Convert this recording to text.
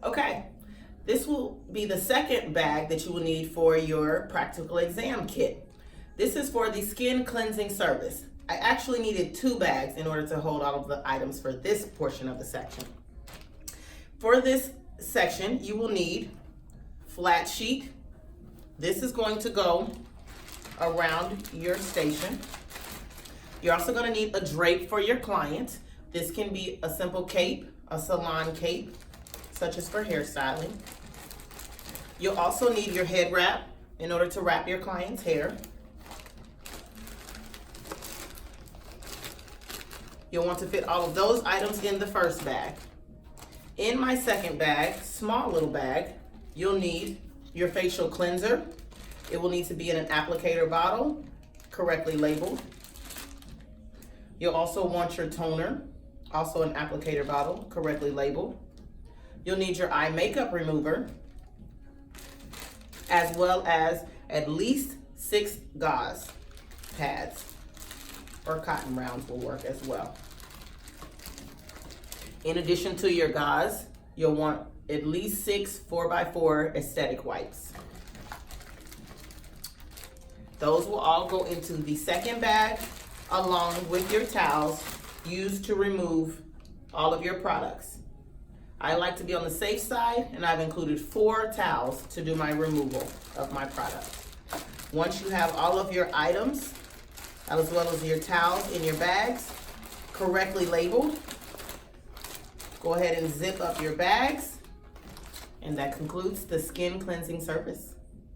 Okay, this will be the second bag that you will need for your practical exam kit. This is for the skin cleansing service. I actually needed 2 bags in order to hold all of the items for this portion of the section. For this section, you will need flat sheet. This is going to go around your station. You're also going to need a drape for your client. This can be a simple cape, a salon cape, such as for hairstyling. You'll also need your head wrap in order to wrap your client's hair. You'll want to fit all of those items in the first bag. In my second bag, small little bag, you'll need your facial cleanser. It will need to be in an applicator bottle, correctly labeled. You'll also want your toner, also an applicator bottle, correctly labeled. You'll need your eye makeup remover, as well as at least 6 gauze pads, or cotton rounds will work as well. In addition to your gauze, you'll want at least 6 4x4 aesthetic wipes. Those will all go into the second bag along with your towels used to remove all of your products. I like to be on the safe side, and I've included 4 towels to do my removal of my product. Once you have all of your items, as well as your towels in your bags, correctly labeled, go ahead and zip up your bags, and that concludes the skin cleansing service.